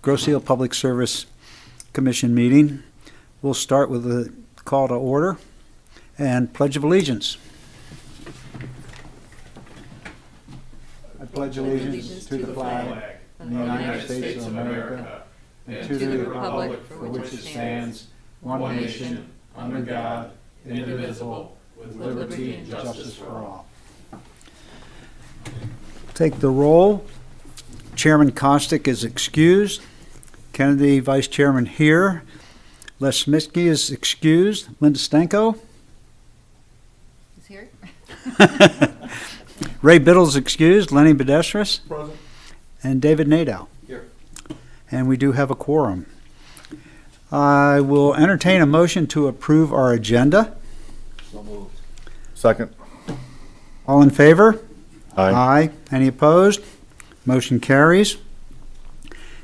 Grosse Ile Public Service Commission meeting. We'll start with a call to order and Pledge of Allegiance. I pledge allegiance to the flag of the United States of America and to the republic for which it stands, one nation, under God, indivisible, with liberty and justice for all. Take the roll. Chairman Kostick is excused. Kennedy, Vice Chairman, here. Les Smitsky is excused. Linda Stenko. Is here. Ray Biddle's excused. Lenny Bedestris. Present. And David Nadeau. Here. And we do have a quorum. I will entertain a motion to approve our agenda. So moved. Second. All in favor? Aye. Aye. Any opposed? Motion carries.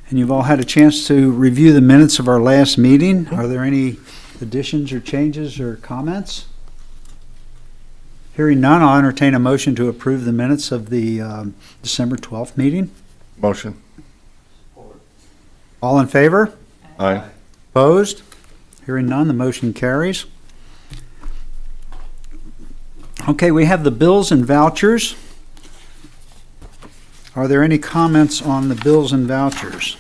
And you've all had a chance to review the minutes of our last meeting. Are there any additions or changes or comments? Hearing none, I'll entertain a motion to approve the minutes of the December 12th meeting. Motion. All in favor? Aye. Opposed? Hearing none, the motion carries. Okay, we have the bills and vouchers. Are there any comments on the bills and vouchers?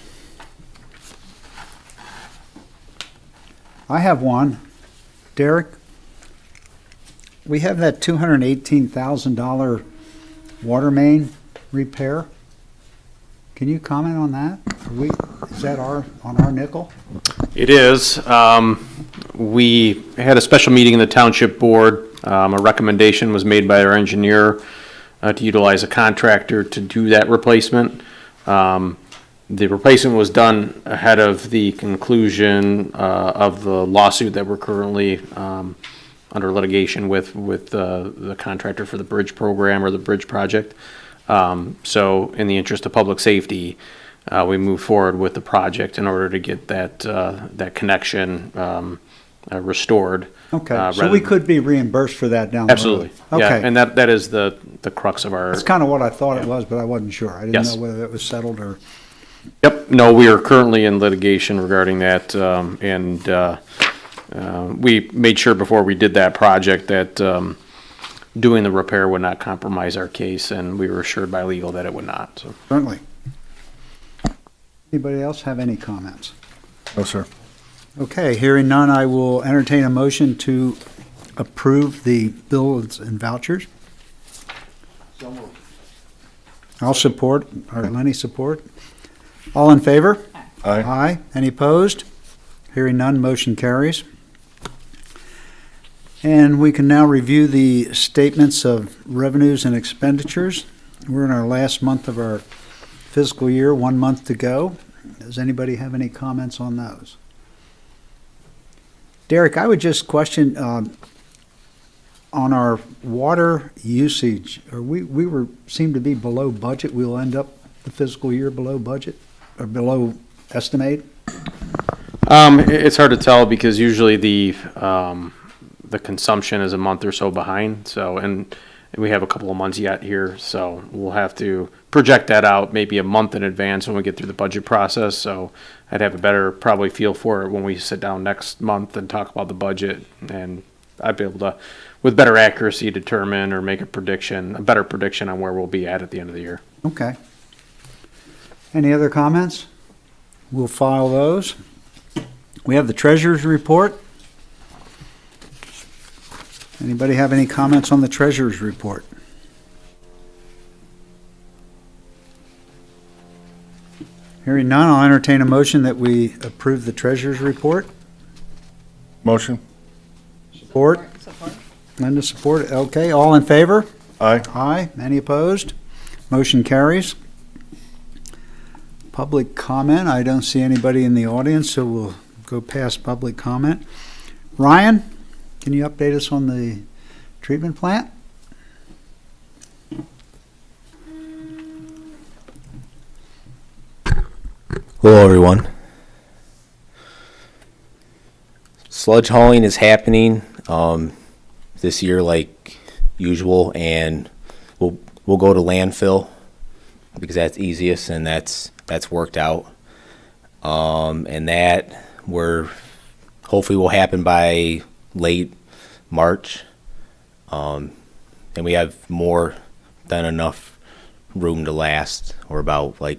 I have one. Derek, we have that $218,000 water main repair. Can you comment on that? Is that on our nickel? It is. We had a special meeting in the Township Board. A recommendation was made by our engineer to utilize a contractor to do that replacement. The replacement was done ahead of the conclusion of the lawsuit that we're currently under litigation with the contractor for the bridge program or the bridge project. So in the interest of public safety, we moved forward with the project in order to get that connection restored. Okay, so we could be reimbursed for that down the road? Absolutely. Okay. Yeah, and that is the crux of our. That's kind of what I thought it was, but I wasn't sure. I didn't Yes. know whether it was settled or... Yep, no, we are currently in litigation regarding that, we made sure before we did that project that doing the repair would not compromise our case, and we were assured by legal that it would not, so. Certainly. Anybody else have any comments? No, sir. Okay, hearing none, I will entertain a motion to approve the bills and vouchers. So moved. I'll support, or Lenny support. All in favor? Aye. Aye. Any opposed? Hearing none, motion carries. And we can now review the statements of revenues and expenditures. We're in our last month of our fiscal year, 1 month to go. Does anybody have any comments on those? Derek, I would just question on our water usage. We seem to be below budget. We'll end up the fiscal year below budget or below estimate. It's hard to tell because usually the consumption is a month or so behind, so, and we have a couple of months yet here, so we'll have to project that out maybe a month in advance when we get through the budget process, so I'd have a better probably feel for it when we sit down next month and talk about the budget, and I'd be able to, with better accuracy, determine or make a better prediction on where we'll be at the end of the year. Okay. Any other comments? We'll file those. We have the treasurer's report. Anybody have any comments on the treasurer's report? Hearing none, I'll entertain a motion that we approve the treasurer's report. Motion. Support. Linda, support. Okay, all in favor? Aye. Aye. Any opposed? Motion carries. Public comment. I don't see anybody in the audience, so we'll go past public comment. Ryan, can you update us on the treatment plant? Hello, everyone. Sludge hauling is happening this year like usual, and we'll go to landfill because that's easiest and that's worked out. And that hopefully will happen by late March. And we have more than enough room to last. We're about like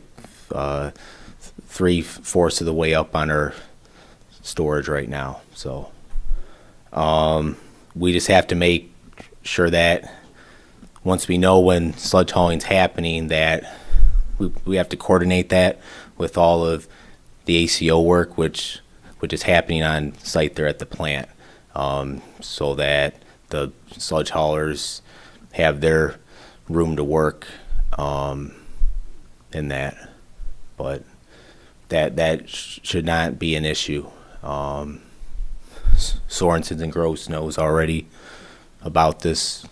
3/4 of the way up on our storage right now. So we just have to make sure that once we know when sludge hauling's happening, that we have to coordinate that with all of the ACO work, which is happening on site there at the plant, so that the sludge haulers have their room to work in that. But that should not be an issue. Sorensen's and Gross knows already about this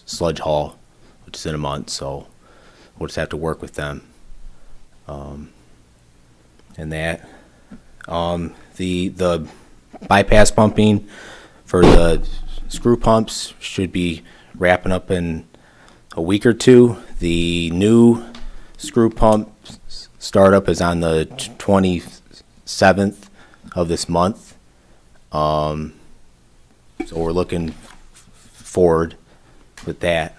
sludge haul, which is in a month, so we'll just have to work with them. And that the bypass pumping for the screw pumps should be wrapping up in a week or two. The new screw pump startup is on the 27th of this month. So we're looking forward with that.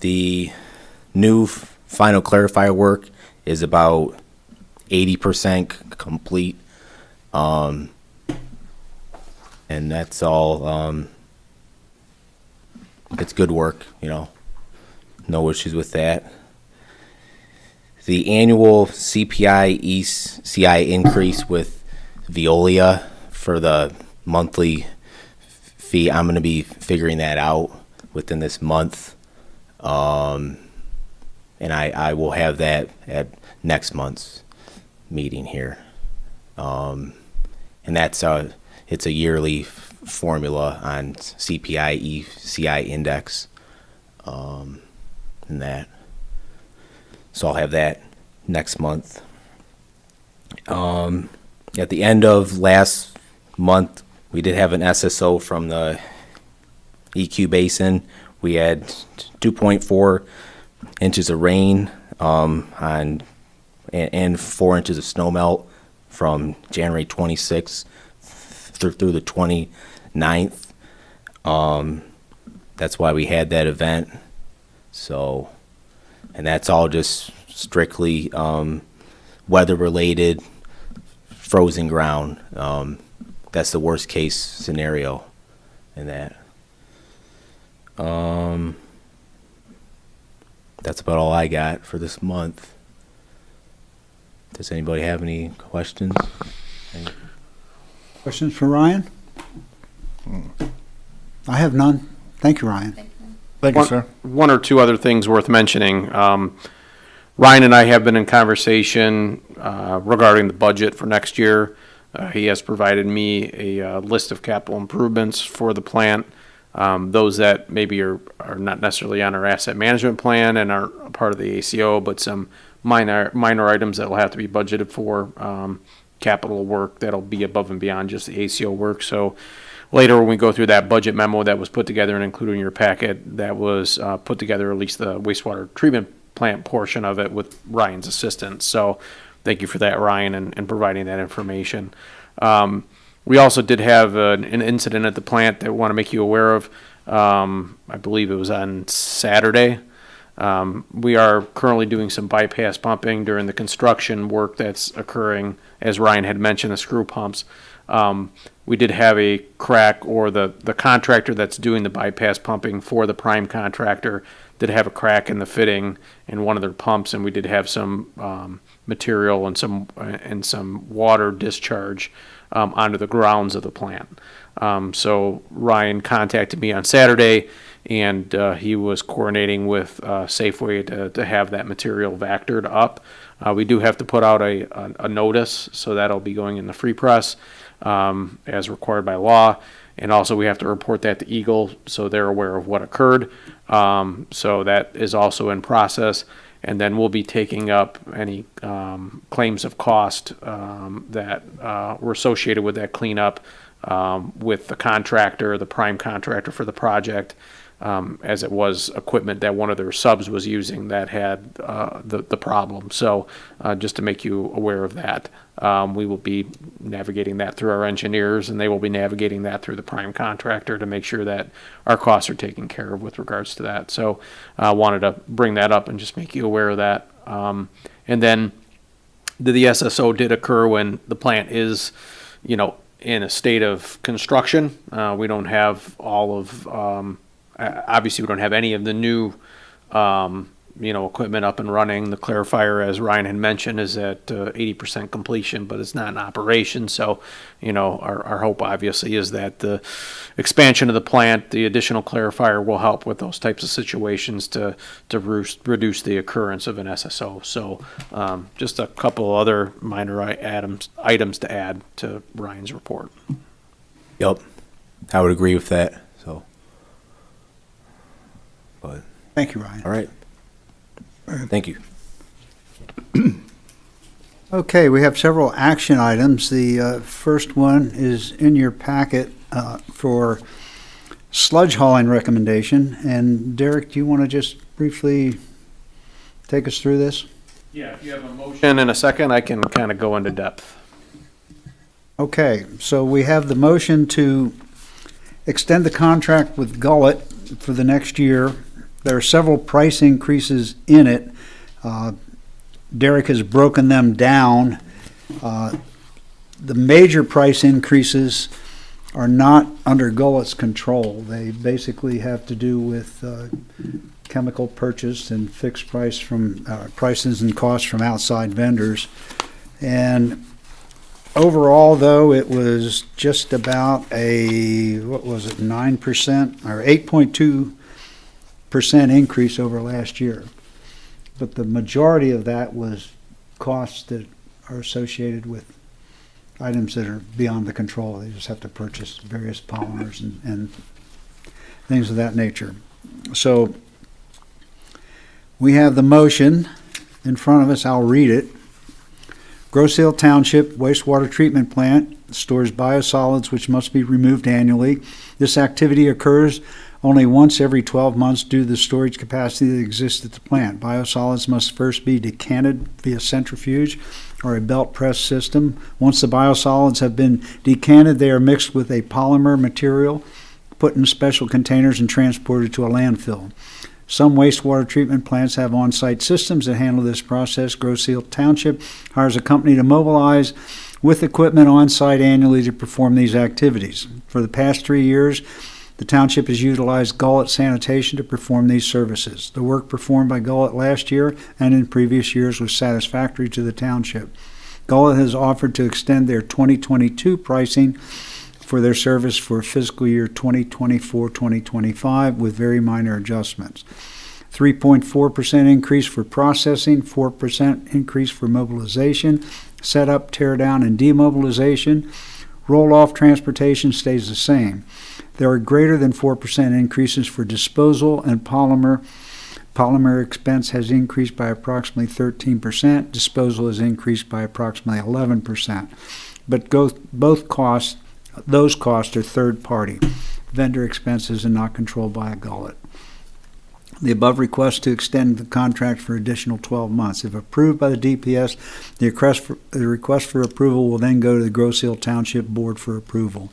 The new final clarifier work is about 80% complete. And that's all, it's good work, no issues with that. The annual CPI ECI increase with Veolia for the monthly fee, I'm going to be figuring that out within this month. And I will have that at next month's meeting here. And that's it's a yearly formula on CPI ECI index, and that. So I'll have that next month. At the end of last month, we did have an SSO from the EQ basin. We had 2.4 inches of rain and 4 inches of snow melt from January 26th through the 29th. That's why we had that event. So, and that's all just strictly weather related, frozen ground. That's the worst case scenario in that. That's about all I got for this month. Does anybody have any questions? Questions for Ryan? I have none. Thank you, Ryan. Thank you, sir. One or two other things worth mentioning. Ryan and I have been in conversation regarding the budget for next year. He has provided me a list of capital improvements for the plant. Those that maybe are not necessarily on our asset management plan and are a part of the ACO, but some minor items that will have to be budgeted for capital work that'll be above and beyond just the ACO work. So later when we go through that budget memo that was put together and included in your packet, that was put together, at least the wastewater treatment plant portion of it, with Ryan's assistance. So thank you for that, Ryan, and providing that information. We also did have an incident at the plant that I want to make you aware of. I believe it was on Saturday. We are currently doing some bypass pumping during the construction work that's occurring, as Ryan had mentioned, the screw pumps. We did have a crack, or the contractor that's doing the bypass pumping for the prime contractor did have a crack in the fitting in one of their pumps, and we did have some material and some water discharge onto the grounds of the plant. So Ryan contacted me on Saturday, and he was coordinating with Safeway to have that material vectored up. We do have to put out a notice, so that'll be going in the free press as required by law. And also we have to report that to Eagle so they're aware of what occurred. So that is also in process. And then we'll be taking up any claims of cost that were associated with that cleanup with the contractor, the prime contractor for the project, as it was equipment that one of their subs was using that had the problem. So just to make you aware of that, we will be navigating that through our engineers, and they will be navigating that through the prime contractor to make sure that our costs are taken care of with regards to that. So I wanted to bring that up and just make you aware of that. And then the SSO did occur when the plant is, in a state of construction. We don't have all of, obviously we don't have any of the new, equipment up and running. The clarifier, as Ryan had mentioned, is at 80% completion, but it's not in operation. So, our hope obviously is that the expansion of the plant, the additional clarifier will help with those types of situations to reduce the occurrence of an SSO. So, just a couple other minor items to add to Ryan's report. Yep, I would agree with that, so. But, Thank you, Ryan. all right. Thank you. Okay, we have several action items. The first one is in your packet for sludge hauling recommendation. And Derek, do you want to just briefly take us through this? Yeah, if you have a motion in a second, I can kind of go into depth. Okay, so we have the motion to extend the contract with Gullet for the next year. There are several price increases in it. Derek has broken them down. The major price increases are not under Gullet's control. They basically have to do with chemical purchase and fixed price from prices and costs from outside vendors. And overall, though, it was just about a, 9% or 8.2% increase over last year. But the majority of that was costs that are associated with items that are beyond the control. They just have to purchase various polymers and things of that nature. So we have the motion in front of us. I'll read it. Grosse Ile Township wastewater treatment plant stores biosolids which must be removed annually. This activity occurs only once every 12 months due to the storage capacity that exists at the plant. Biosolids must first be decanted via centrifuge or a belt press system. Once the biosolids have been decanted, they are mixed with a polymer material, put in special containers, and transported to a landfill. Some wastewater treatment plants have on-site systems that handle this process. Grosse Ile Township hires a company to mobilize with equipment on-site annually to perform these activities. For the past 3 years, the township has utilized Gullet Sanitation to perform these services. The work performed by Gullet last year and in previous years was satisfactory to the township. Gullet has offered to extend their 2022 pricing for their service for fiscal year 2024-2025 with very minor adjustments. 3.4% increase for processing, 4% increase for mobilization, setup, tear down, and demobilization. Roll-off transportation stays the same. There are greater than 4% increases for disposal and polymer. Polymer expense has increased by approximately 13%. Disposal has increased by approximately 11%. But those costs are third-party. Vendor expenses are not controlled by a Gullet. The above request to extend the contract for additional 12 months. If approved by the DPS, the request for approval will then go to the Grosse Ile Township Board for approval.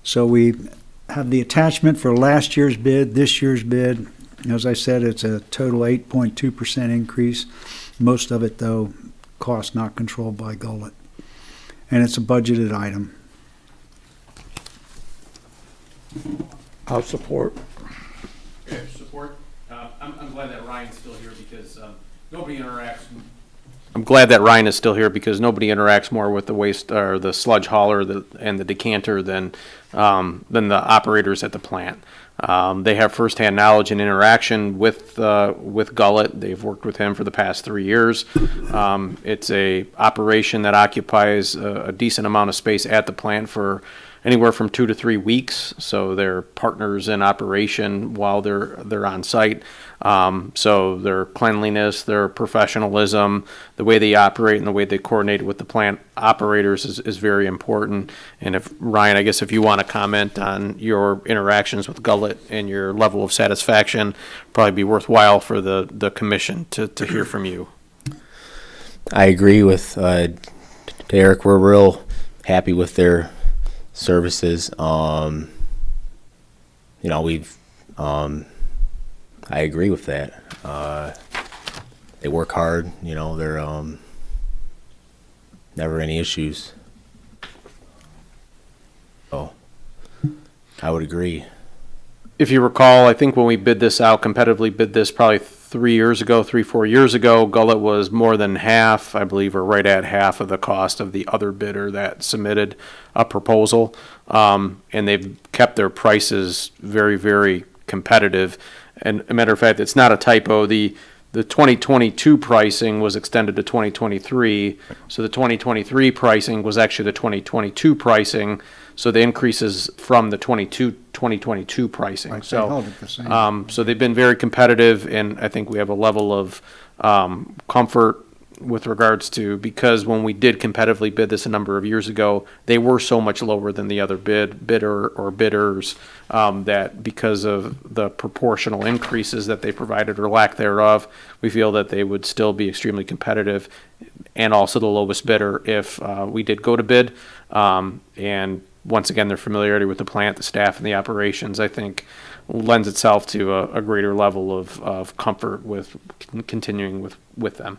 So we have the attachment for last year's bid, this year's bid. As I said, it's a total 8.2% increase. Most of it, though, cost not controlled by Gullet. And it's a budgeted item. I'll support. Okay, support. I'm glad that Ryan's still here because nobody interacts. I'm glad that Ryan is still here because nobody interacts more with the waste or the sludge hauler and the decanter than the operators at the plant. They have firsthand knowledge and interaction with Gullet. They've worked with him for the past 3 years. It's a operation that occupies a decent amount of space at the plant for anywhere from 2 to 3 weeks. So they're partners in operation while they're on site. So their cleanliness, their professionalism, the way they operate and the way they coordinate with the plant operators is very important. And if Ryan, I guess if you want to comment on your interactions with Gullet and your level of satisfaction, probably be worthwhile for the commission to hear from you. I agree with Derek. We're real happy with their services. We've I agree with that. They work hard. They're never any issues. So I would agree. If you recall, I think when we bid this out, competitively bid this probably 4 years ago, Gullet was more than half, I believe, or right at half of the cost of the other bidder that submitted a proposal. And they've kept their prices very, very competitive. And a matter of fact, it's not a typo. The 2022 pricing was extended to 2023. So the 2023 pricing was actually the 2022 pricing. So the increases from the 2022 pricing. Right, they So, held it the same. so they've been very competitive, and I think we have a level of comfort with regards to, because when we did competitively bid this a number of years ago, they were so much lower than the other bidder or bidders, that because of the proportional increases that they provided or lack thereof, we feel that they would still be extremely competitive and also the lowest bidder if we did go to bid. And once again, their familiarity with the plant, the staff, and the operations, I think, lends itself to a greater level of comfort with continuing with them.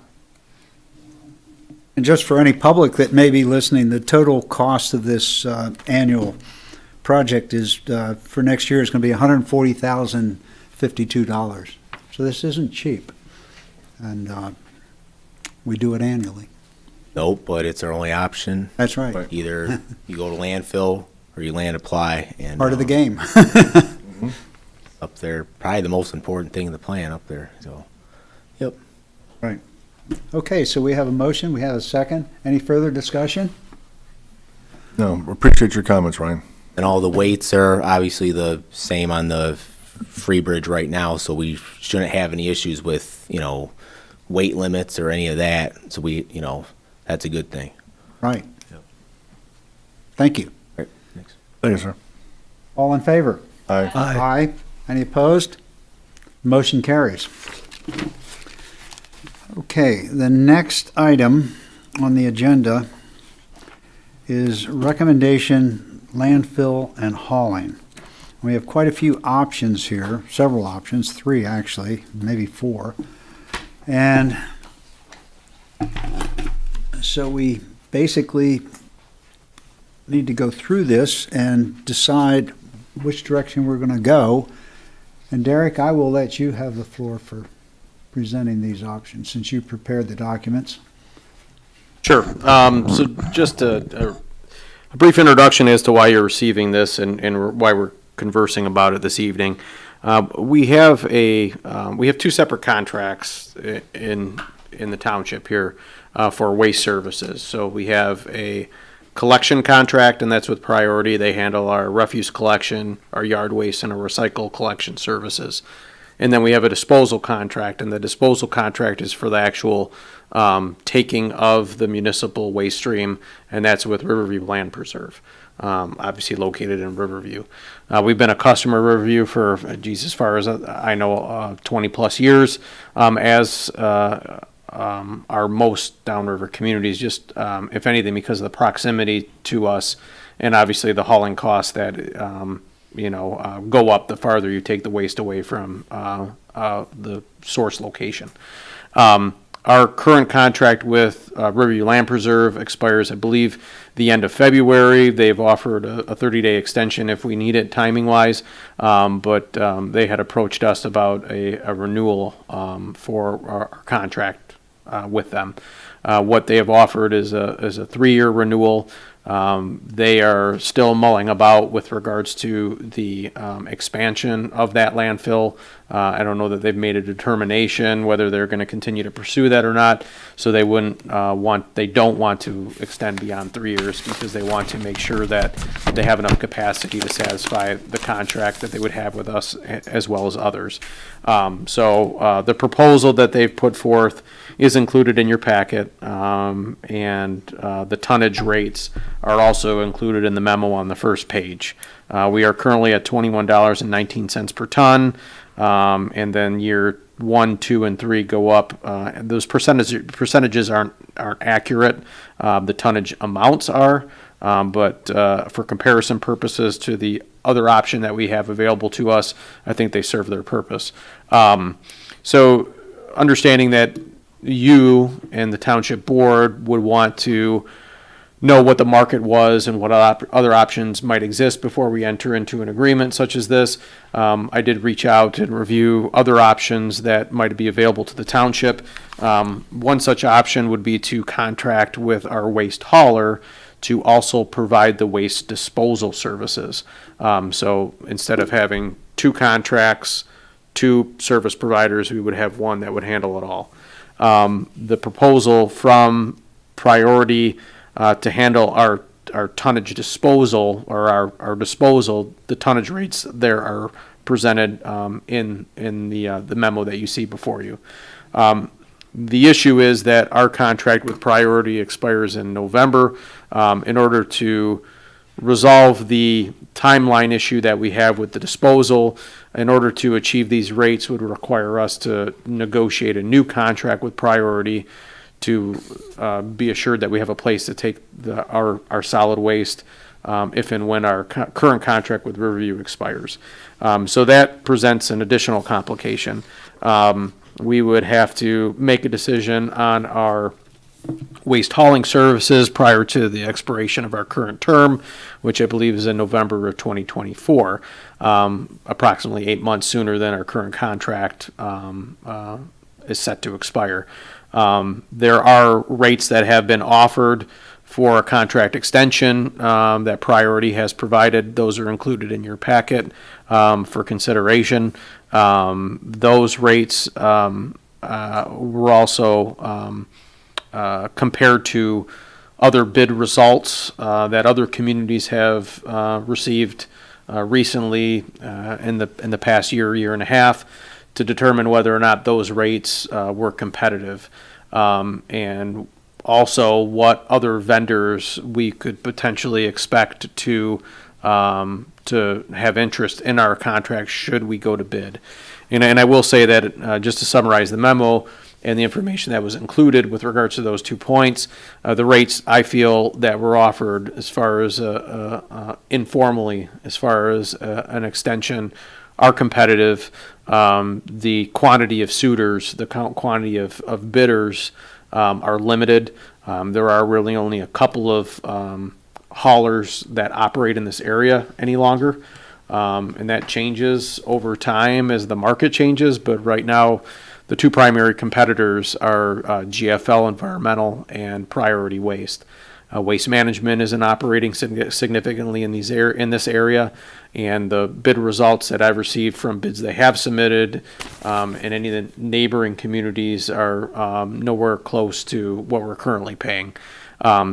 And just for any public that may be listening, the total cost of this annual project is, for next year, is going to be $140,052. So this isn't cheap. And we do it annually. Nope, but it's our only option. That's right. Either you go to landfill or you land apply. And Part of the game. up there, probably the most important thing in the plan up there. So, yep. Right. Okay, so we have a motion, we have a second. Any further discussion? No, appreciate your comments, Ryan. And all the weights are obviously the same on the free bridge right now, so we shouldn't have any issues with, weight limits or any of that. So we, that's a good thing. Right. Yep. Thank you. Right. Thanks. Thank you, sir. All in favor? Aye. Aye. Any opposed? Motion carries. Okay, the next item on the agenda is recommendation landfill and hauling. We have quite a few options here, several options, 3 actually, maybe 4. And so we basically need to go through this and decide which direction we're going to go. And Derek, I will let you have the floor for presenting these options since you prepared the documents. Sure. So just a brief introduction as to why you're receiving this and why we're conversing about it this evening. We have 2 separate contracts in the township here for waste services. So we have a collection contract, and that's with Priority. They handle our refuse collection, our yard waste, and our recycle collection services. And then we have a disposal contract, and the disposal contract is for the actual taking of the municipal waste stream, and that's with Riverview Land Preserve, obviously located in Riverview. We've been a customer of Riverview for, as far as I know, 20 plus years, as our most downriver communities, just if anything, because of the proximity to us, and obviously the hauling costs that go up the farther you take the waste away from the source location. Our current contract with Riverview Land Preserve expires, I believe, the end of February. They've offered a 30-day extension if we need it timing-wise, but they had approached us about a renewal for our contract with them. What they have offered is a 3-year renewal. They are still mulling about with regards to the expansion of that landfill. I don't know that they've made a determination whether they're going to continue to pursue that or not. So they don't want to extend beyond 3 years because they want to make sure that they have enough capacity to satisfy the contract that they would have with us as well as others. So the proposal that they've put forth is included in your packet, and the tonnage rates are also included in the memo on the first page. We are currently at $21.19 per ton, and then year 1, 2, and 3 go up. Those percentages aren't accurate. The tonnage amounts are, but for comparison purposes to the other option that we have available to us, I think they serve their purpose. So understanding that you and the township board would want to know what the market was and what other options might exist before we enter into an agreement such as this. I did reach out and review other options that might be available to the township. One such option would be to contract with our waste hauler to also provide the waste disposal services. So instead of having 2 contracts, 2 service providers, we would have one that would handle it all. The proposal from Priority to handle our tonnage disposal or our disposal, the tonnage rates there are presented in the memo that you see before you. The issue is that our contract with Priority expires in November. In order to resolve the timeline issue that we have with the disposal, in order to achieve these rates would require us to negotiate a new contract with Priority to be assured that we have a place to take our solid waste if and when our current contract with Riverview expires. So that presents an additional complication. We would have to make a decision on our waste hauling services prior to the expiration of our current term, which I believe is in November of 2024, approximately 8 months sooner than our current contract is set to expire. There are rates that have been offered for a contract extension that Priority has provided. Those are included in your packet for consideration. Those rates were also compared to other bid results that other communities have received recently in the past year and a half to determine whether or not those rates were competitive, and also what other vendors we could potentially expect to have interest in our contract should we go to bid. And I will say that just to summarize the memo and the information that was included with regards to those 2 points, the rates I feel that were offered as far as informally, as far as an extension, are competitive. The quantity of suitors, the quantity of bidders are limited. There are really only a couple of haulers that operate in this area any longer. And that changes over time as the market changes. But right now, the 2 primary competitors are GFL Environmental and Priority Waste. Waste Management isn't operating significantly in this area, and the bid results that I've received from bids they have submitted and any of the neighboring communities are nowhere close to what we're currently paying.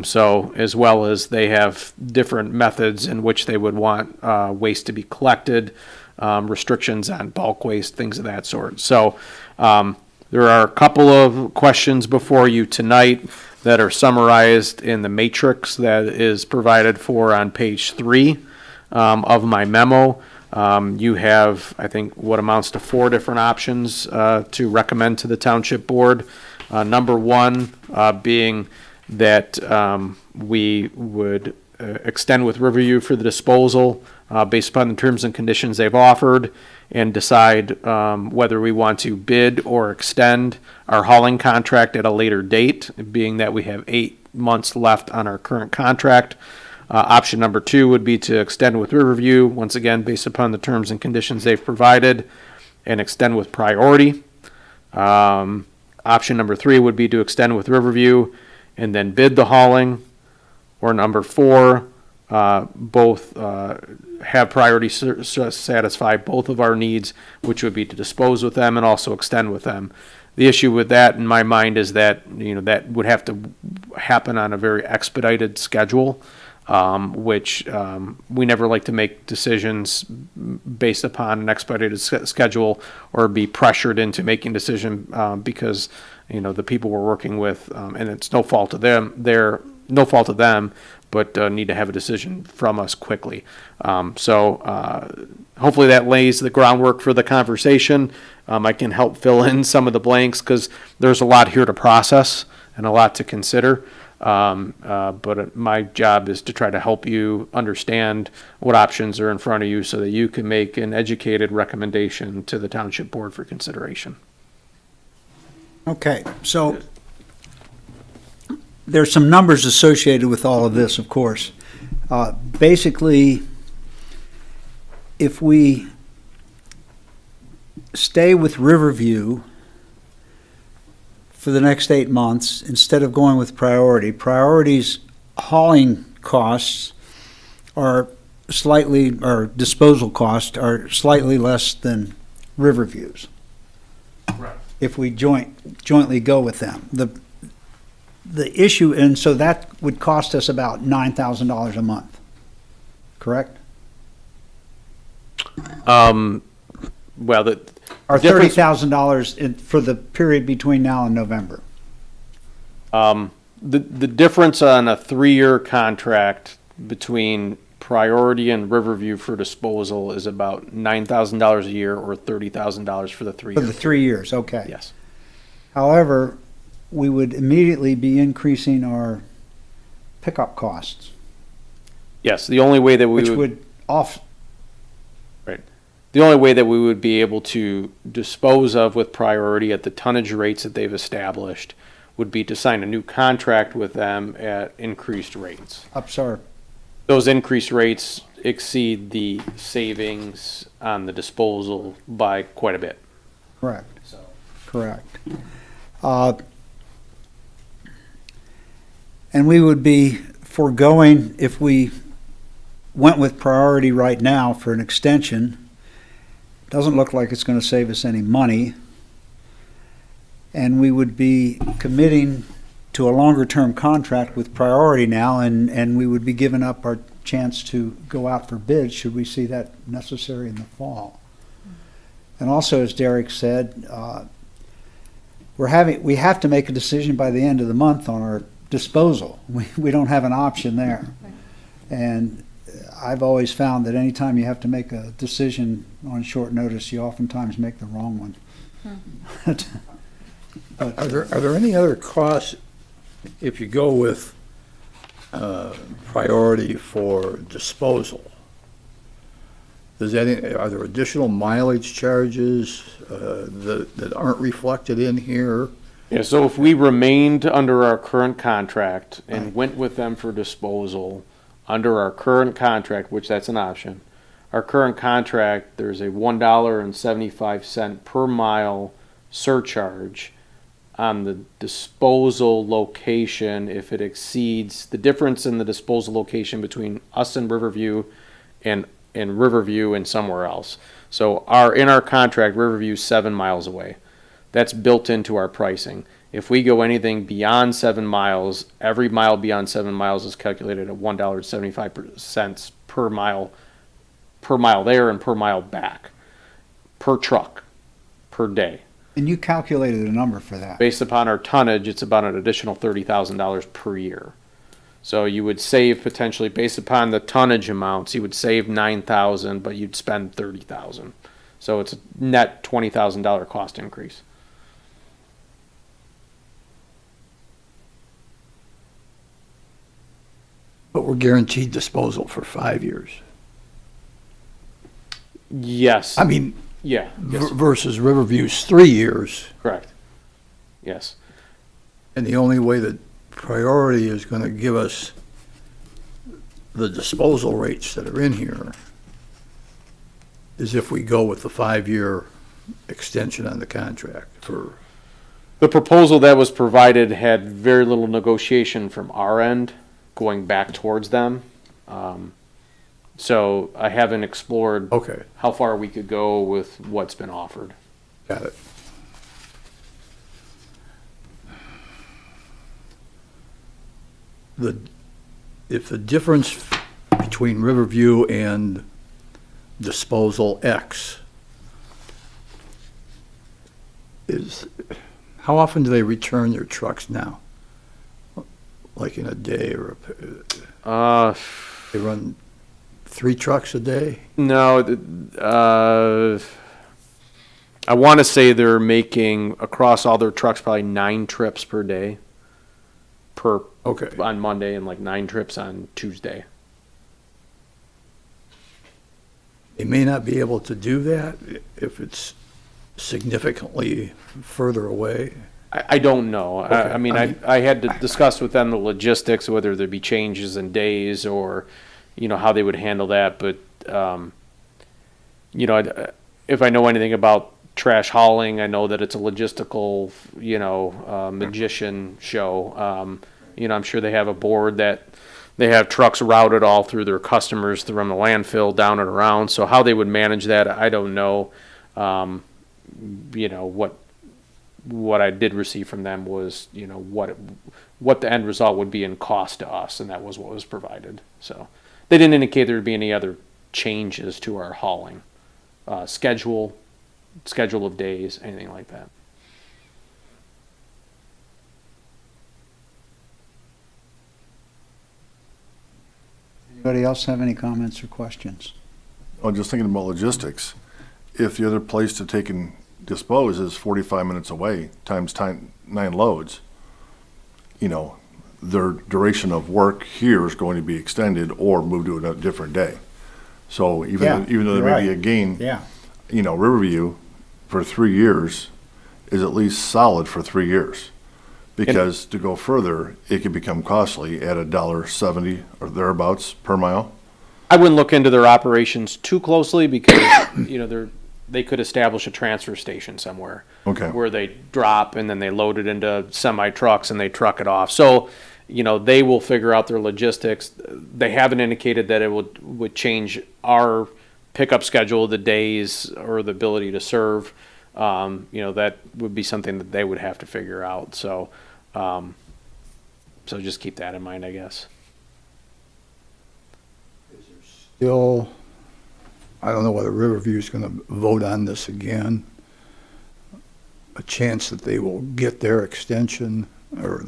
So as well as they have different methods in which they would want waste to be collected, restrictions on bulk waste, things of that sort. So there are a couple of questions before you tonight that are summarized in the matrix that is provided for on page 3 of my memo. You have, I think, what amounts to 4 different options to recommend to the township board. Number 1 being that we would extend with Riverview for the disposal based upon the terms and conditions they've offered, and decide whether we want to bid or extend our hauling contract at a later date, being that we have 8 months left on our current contract. Option number 2 would be to extend with Riverview, once again based upon the terms and conditions they've provided, and extend with Priority. Option number 3 would be to extend with Riverview and then bid the hauling. Or number 4, both have priority satisfy both of our needs, which would be to dispose with them and also extend with them. The issue with that, in my mind, is that, that would have to happen on a very expedited schedule, which we never like to make decisions based upon an expedited schedule or be pressured into making a decision because, the people we're working with, and it's no fault of them, no fault of them, but need to have a decision from us quickly. So hopefully that lays the groundwork for the conversation. I can help fill in some of the blanks because there's a lot here to process and a lot to consider. But my job is to try to help you understand what options are in front of you so that you can make an educated recommendation to the Township Board for consideration. Okay, so there's some numbers associated with all of this, of course. Basically, if we stay with Riverview for the next 8 months, instead of going with Priority's hauling costs are slightly, or disposal costs are slightly less than Riverview's. Right. If we jointly go with them. The issue, and so that would cost us about $9,000 a month, correct? Well, Or difference- $30,000 for the period between now and November. the difference on a 3-year contract between Priority and Riverview for disposal is about $9,000 a year or $30,000 for the 3 For years. the 3 years, okay. Yes. However, we would immediately be increasing our pickup costs, Yes, the only way that we which would, would off, the only way that we would be able to dispose of with Priority at the tonnage rates that they've established would be to sign a new contract with them at increased rates. Those increased rates exceed the savings on the disposal by quite a bit. correct, So. correct. And we would be foregoing, if we went with Priority right now for an extension, doesn't look like it's going to save us any money. And we would be committing to a longer-term contract with Priority now, and we would be giving up our chance to go out for bids should we see that necessary in the fall. And also, as Derek said, we have to make a decision by the end of the month on our disposal. We don't have an option there. And I've always found that anytime you have to make a decision on short notice, you oftentimes make the wrong one. Are there any other costs if you go with Priority for disposal? Are there additional mileage charges that aren't reflected in here? Yeah, so if we remained under our current contract and went with them for disposal, under our current contract, which that's an option, our current contract, there's a $1.75 per mile surcharge on the disposal location if it exceeds the difference in the disposal location between us and Riverview and Riverview and somewhere else. So in our contract, Riverview's 7 miles away. That's built into our pricing. If we go anything beyond 7 miles, every mile beyond 7 miles is calculated at $1.75 per mile there and per mile back, per truck, per day. And you calculated a number for that. Based upon our tonnage, it's about an additional $30,000 per year. So you would save potentially, based upon the tonnage amounts, you would save $9,000, but you'd spend $30,000. So it's a net $20,000 cost increase. But we're guaranteed disposal for 5 years. Yes. I mean, Yeah. Yes. versus Riverview's 3 years. Correct. Yes. And the only way that Priority is going to give us the disposal rates that are in here is if we go with the 5-year extension on the contract for The proposal that was provided had very little negotiation from our end going back towards them. So I haven't explored Okay, how far we could go with what's been offered. got it. If the difference between Riverview and disposal X is, how often do they return their trucks now? Like in a day or, they run 3 trucks a day? No, I want to say they're making across all their trucks probably 9 trips per day Okay. on Monday and like 9 trips on Tuesday. They may not be able to do that if it's significantly further away. I don't know. I mean, I mean- I had to discuss with them the logistics, whether there be changes in days or, how they would handle that. But, if I know anything about trash hauling, I know that it's a logistical, magician show. I'm sure they have a board that they have trucks routed all through their customers from the landfill down and around. So how they would manage that, I don't know. What I did receive from them was, what the end result would be in cost to us, and that was what was provided. So they didn't indicate there would be any other changes to our hauling schedule of days, anything like that. Anybody else have any comments or questions? Oh, just thinking about logistics. If the other place to take and dispose is 45 minutes away, times 9 loads, their duration of work here is going to be extended or moved to a different day. So even Yeah, though there you're may be right. a gain, Yeah. Riverview for 3 years is at least solid for 3 years. Because to go further, it could become costly at $1.70 or thereabouts per mile. I wouldn't look into their operations too closely because, they could establish a transfer station somewhere. Okay. Where they drop and then they load it into semi trucks and they truck it off. So, they will figure out their logistics. They haven't indicated that it would change our pickup schedule, the days or the ability to serve. That would be something that they would have to figure out. So just keep that in mind, I guess. Still, I don't know whether Riverview's gonna vote on this again. A chance that they will get their extension or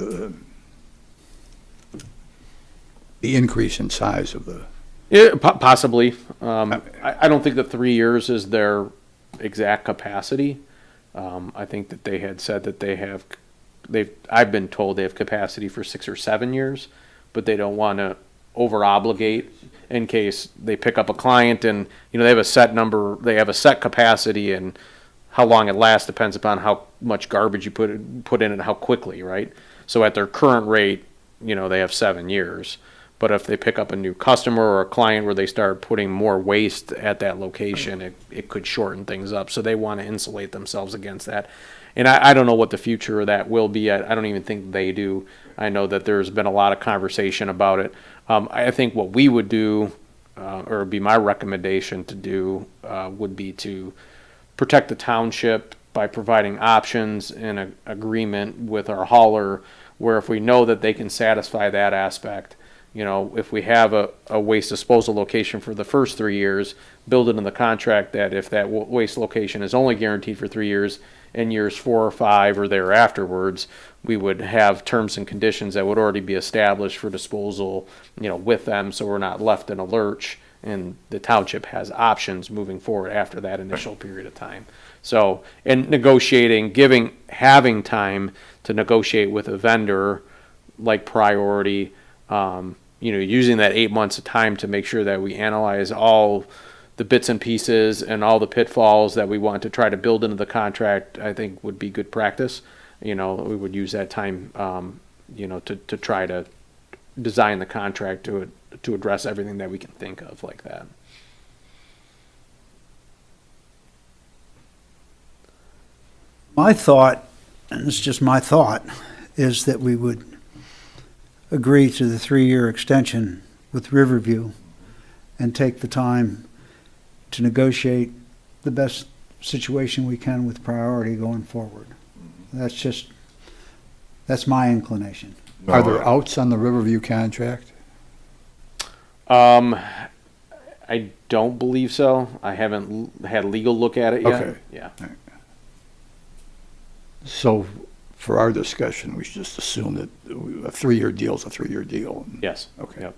the increase in size of the, Yeah, possibly. I don't think that 3 years is their exact capacity. I think that they had said that I've been told they have capacity for 6 or 7 years, but they don't want to over obligate in case they pick up a client and, they have a set number, they have a set capacity, and how long it lasts depends upon how much garbage you put in and how quickly, right? So at their current rate, they have 7 years. But if they pick up a new customer or a client where they start putting more waste at that location, it could shorten things up. So they want to insulate themselves against that. And I don't know what the future of that will be. I don't even think they do. I know that there's been a lot of conversation about it. I think what we would do, or would be my recommendation to do, would be to protect the township by providing options and an agreement with our hauler where if we know that they can satisfy that aspect, if we have a waste disposal location for the first 3 years, build it in the contract that if that waste location is only guaranteed for 3 years, in years 4 or 5 or thereafterwards, we would have terms and conditions that would already be established for disposal, with them, so we're not left in a lurch, and the township has options moving forward after that initial period of time. So, and negotiating, having time to negotiate with a vendor like Priority, using that 8 months of time to make sure that we analyze all the bits and pieces and all the pitfalls that we want to try to build into the contract, I think would be good practice. We would use that time, to try to design the contract to address everything that we can think of like that. My thought, and it's just my thought, is that we would agree to the 3-year extension with Riverview and take the time to negotiate the best situation we can with priority going forward. That's my inclination. Are there outs on the Riverview contract? I don't believe so. I haven't had a legal look at it yet. Okay. Yeah. So for our discussion, we should just assume that a 3-year deal is a 3-year deal. Yes. Okay. Yep.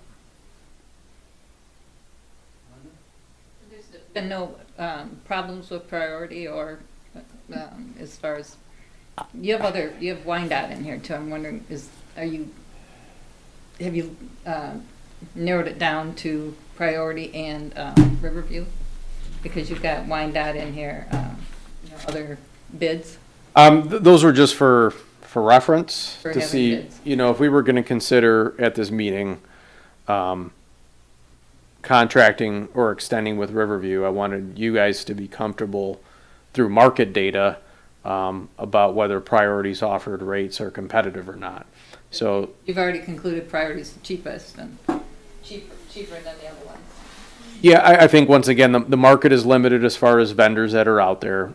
There's been no problems with priority or as far as, you have Wyandotte in here too. I'm wondering, have you narrowed it down to priority and Riverview? Because you've got Wyandotte in here, other bids. Those were just for reference For to having see, bids. if we were going to consider at this meeting, contracting or extending with Riverview, I wanted you guys to be comfortable through market data, about whether priorities offered rates are competitive or not. So, You've already concluded priority's the cheapest and cheaper than the other ones. yeah, I think once again, the market is limited as far as vendors that are out there.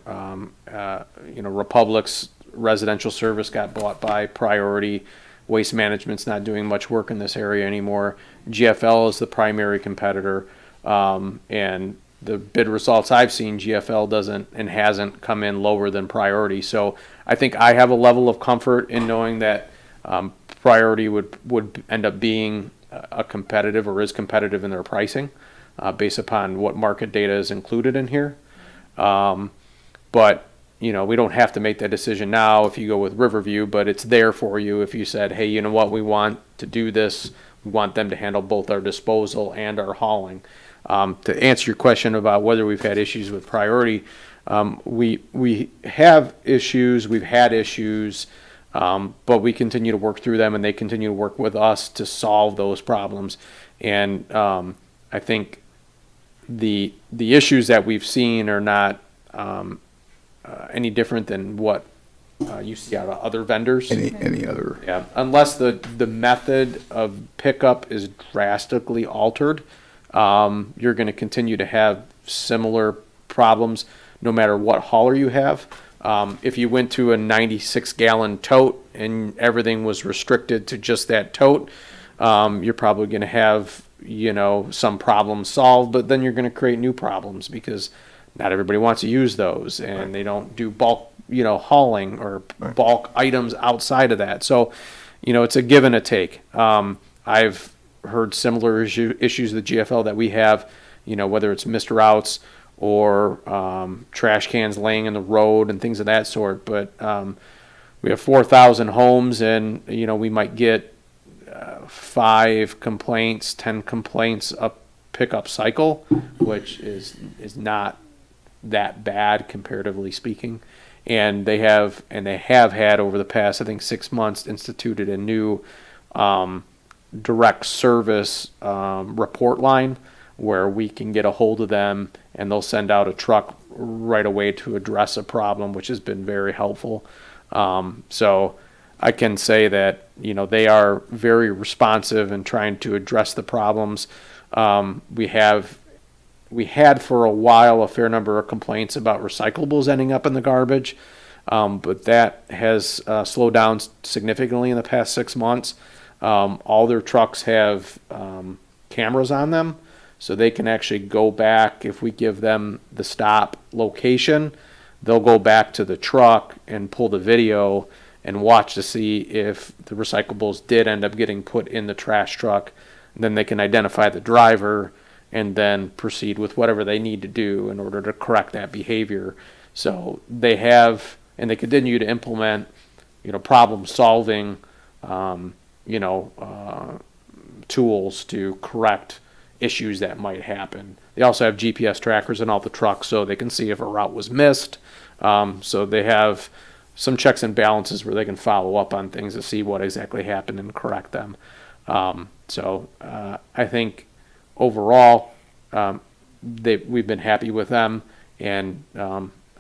Republic's residential service got bought by Priority. Waste Management's not doing much work in this area anymore. GFL is the primary competitor. And the bid results I've seen, GFL doesn't and hasn't come in lower than Priority. So I think I have a level of comfort in knowing that Priority would end up being a competitive or is competitive in their pricing based upon what market data is included in here. But we don't have to make that decision now if you go with Riverview, but it's there for you if you said, hey, you know what, we want to do this. We want them to handle both our disposal and our hauling. To answer your question about whether we've had issues with Priority, we have issues, we've had issues, but we continue to work through them and they continue to work with us to solve those problems. And I think the issues that we've seen are not any different than what you see out of other vendors. Any other? Yeah, unless the method of pickup is drastically altered, you're going to continue to have similar problems no matter what hauler you have. If you went to a 96-gallon tote and everything was restricted to just that tote, you're probably going to have some problems solved, but then you're going to create new problems because not everybody wants to use those, and they don't do bulk hauling or bulk items outside of that. So, it's a give and a take. I've heard similar issues with GFL that we have, whether it's missed routes or trash cans laying in the road and things of that sort. But we have 4,000 homes, and we might get 5 complaints, 10 complaints a pickup cycle, which is not that bad comparatively speaking. And they have had over the past, I think, 6 months instituted a new direct service report line where we can get a hold of them and they'll send out a truck right away to address a problem, which has been very helpful. So I can say that, they are very responsive in trying to address the problems. We had for a while a fair number of complaints about recyclables ending up in the garbage, but that has slowed down significantly in the past 6 months. All their trucks have cameras on them, so they can actually go back. If we give them the stop location, they'll go back to the truck and pull the video and watch to see if the recyclables did end up getting put in the trash truck. And then they can identify the driver and then proceed with whatever they need to do in order to correct that behavior. So they have, and they continue to implement, problem solving, tools to correct issues that might happen. They also have GPS trackers in all the trucks so they can see if a route was missed. So they have some checks and balances where they can follow up on things to see what exactly happened and correct them. So I think overall, we've been happy with them, and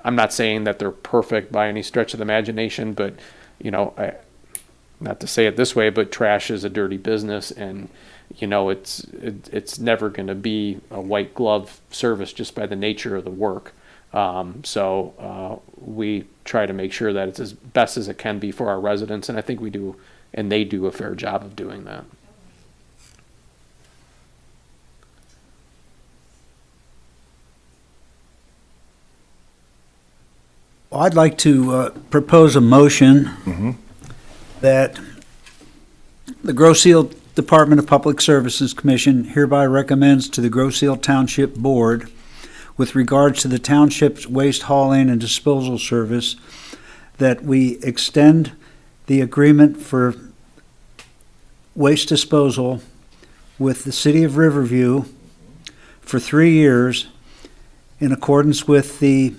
I'm not saying that they're perfect by any stretch of the imagination, but, you know, not to say it this way, but trash is a dirty business, and, you know, it's never going to be a white glove service just by the nature of the work. So we try to make sure that it's as best as it can be for our residents, and I think we do, and they do a fair job of doing that. Well, I'd like to propose a motion that the Grosse Ile Department of Public Services Commission hereby recommends to the Grosse Ile Township Board, with regards to the township's waste hauling and disposal service, that we extend the agreement for waste disposal with the City of Riverview for 3 years in accordance with the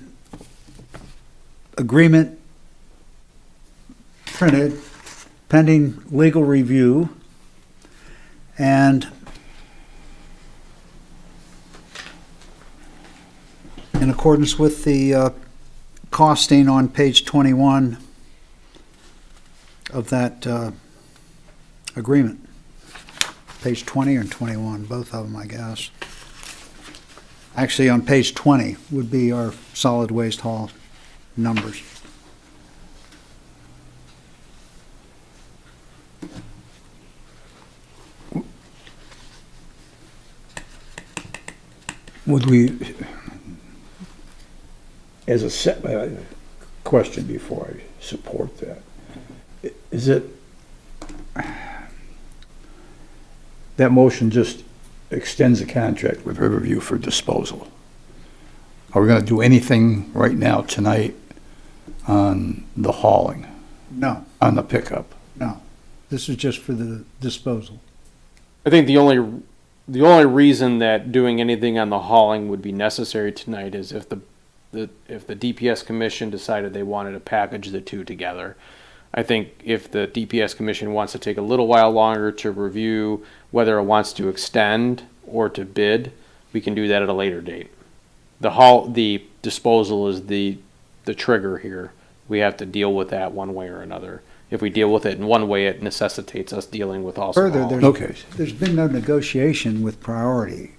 agreement printed pending legal review, and in accordance with the costing on page 21 of that agreement. Page 20 or 21, both of them, I guess. Actually, on page 20 would be our solid waste haul numbers. Would we, as a question before I support that, is it, that motion just extends the contract with Riverview for disposal? Are we gonna do anything right now tonight on the hauling, No, on the pickup? no. This is just for the disposal. I think the only reason that doing anything on the hauling would be necessary tonight is if the DPS commission decided they wanted to package the two together. I think if the DPS commission wants to take a little while longer to review whether it wants to extend or to bid, we can do that at a later date. The disposal is the trigger here. We have to deal with that one way or another. If we deal with it in one way, it necessitates us dealing with also Further, hauling. Okay. there's been no negotiation with Priority.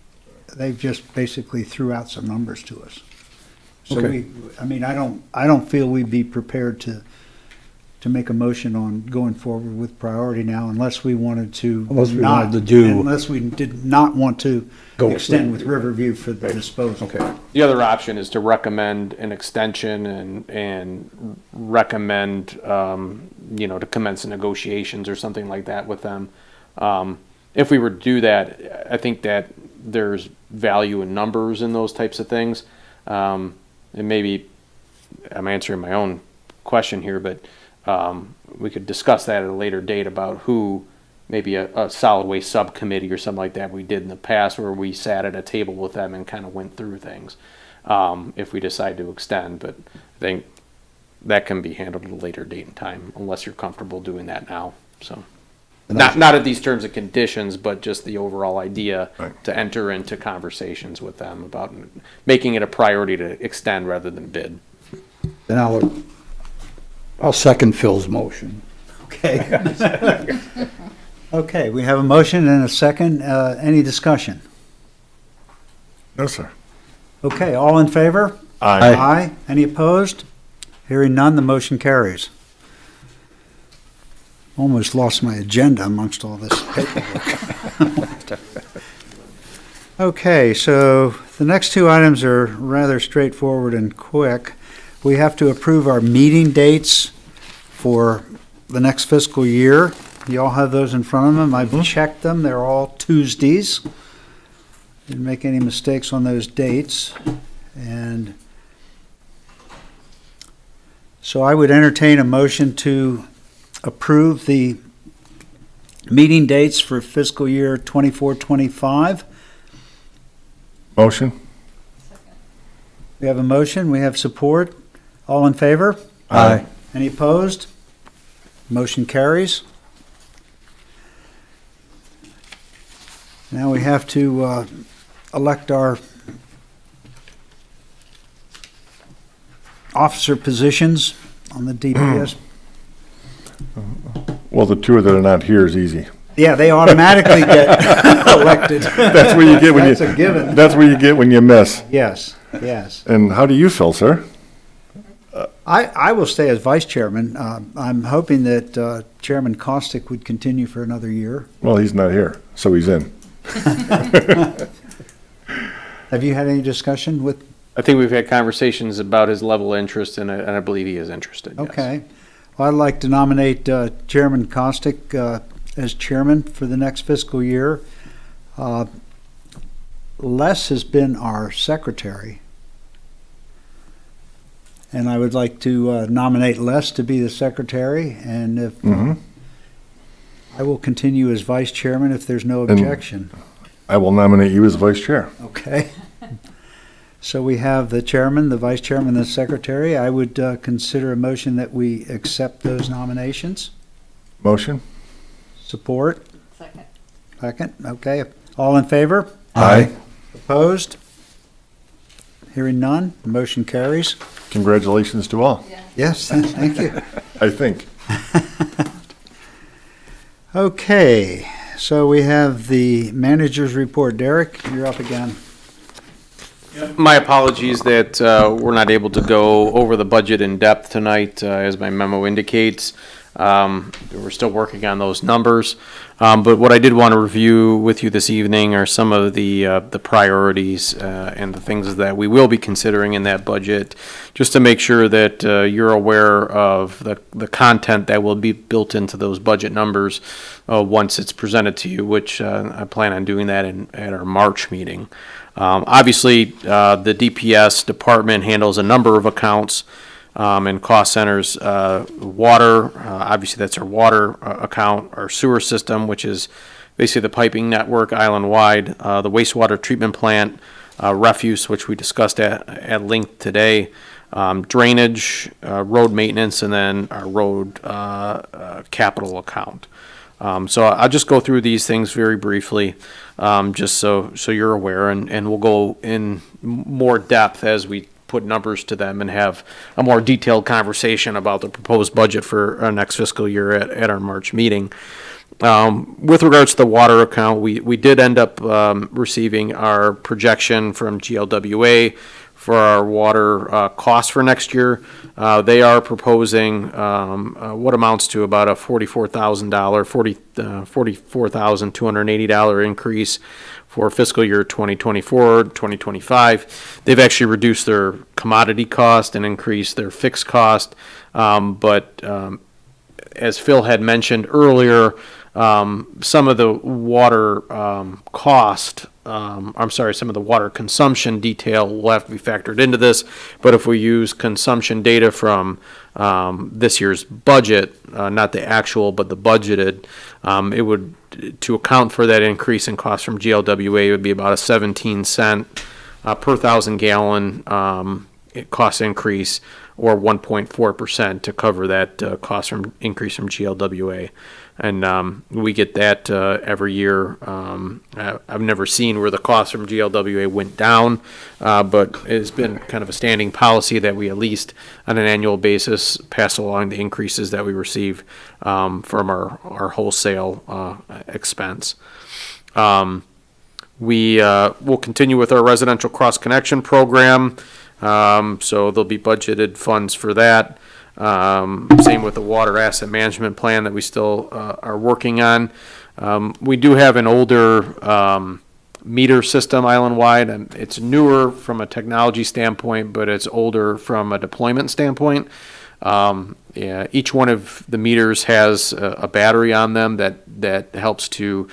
They've just basically threw out some numbers to us. So Okay. I don't feel we'd be prepared to make a motion on going forward with Priority now unless we wanted to. Unless we wanted to do- Unless we did not want to Go with extend with Riverview. Riverview for the disposal. Okay. The other option is to recommend an extension and recommend, to commence negotiations or something like that with them. If we were to do that, I think that there's value in numbers in those types of things. And maybe I'm answering my own question here, but we could discuss that at a later date about who, maybe a solid waste subcommittee or something like that we did in the past, where we sat at a table with them and kind of went through things, if we decide to extend. But I think that can be handled at a later date and time, unless you're comfortable doing that now. So not at these terms and conditions, but just the overall idea Right. to enter into conversations with them about making it a priority to extend rather than bid. Then I'll second Phil's motion. Okay. Okay, we have a motion and a second. Any discussion? No, sir. Okay, all in favor? Aye. Aye. Any opposed? Hearing none, the motion carries. Almost lost my agenda amongst all this paperwork. Okay, so the next two items are rather straightforward and quick. We have to approve our meeting dates for the next fiscal year. You all have those in front of them. I've checked them. They're all Tuesdays. Didn't make any mistakes on those dates. And so I would entertain a motion to approve the meeting dates for fiscal year 24-25. Motion? We have a motion, we have support. All in favor? Aye. Any opposed? Motion carries. Now we have to elect our officer positions on the DPS. Well, the two that are not here is easy. Yeah, they automatically get elected. That's what you get when you. That's a given. That's what you get when you miss. Yes, yes. And how do you feel, sir? I will stay as vice chairman. I'm hoping that Chairman Costick would continue for another year. Well, he's not here, so he's in. Have you had any discussion with? I think we've had conversations about his level of interest, and I believe he is interested, yes. Okay. Well, I'd like to nominate Chairman Costick as chairman for the next fiscal year. Les has been our secretary. And I would like to nominate Les to be the secretary, and if I will continue as vice chairman if there's no objection. I will nominate you as vice chair. Okay. So we have the chairman, the vice chairman, and the secretary. I would consider a motion that we accept those nominations. Motion? Support? Second. Second, okay. All in favor? Aye. Opposed? Hearing none, motion carries. Congratulations to all, Yes, thank you. I think. Okay, so we have the manager's report. Derek, you're up again. My apologies that we're not able to go over the budget in depth tonight, as my memo indicates. We're still working on those numbers. But what I did want to review with you this evening are some of the priorities and the things that we will be considering in that budget, just to make sure that you're aware of the content that will be built into those budget numbers once it's presented to you, which I plan on doing that at our March meeting. Obviously, the DPS department handles a number of accounts and cost centers. Water, obviously that's our water account, our sewer system, which is basically the piping network island-wide, the wastewater treatment plant, refuse, which we discussed at length today, drainage, road maintenance, and then our road capital account. So I'll just go through these things very briefly, just so you're aware, and we'll go in more depth as we put numbers to them and have a more detailed conversation about the proposed budget for our next fiscal year at our March meeting. With regards to the water account, we did end up receiving our projection from GLWA for our water costs for next year. They are proposing what amounts to about a $44,280 increase for fiscal year 2024, 2025. They've actually reduced their commodity cost and increased their fixed cost. But as Phil had mentioned earlier, some of the water some of the water consumption detail will have to be factored into this. But if we use consumption data from this year's budget, not the actual, but the budgeted, it would, to account for that increase in cost from GLWA, it would be about a 17-cent per 1,000 gallon cost increase, or 1.4% to cover that cost from increase from GLWA. And we get that every year. I've never seen where the cost from GLWA went down, but it's been kind of a standing policy that we at least on an annual basis pass along the increases that we receive from our wholesale expense. We will continue with our residential cross-connection program, so there'll be budgeted funds for that. Same with the water asset management plan that we still are working on. We do have an older meter system island-wide, and it's newer from a technology standpoint, but it's older from a deployment standpoint. Each one of the meters has a battery on them that helps to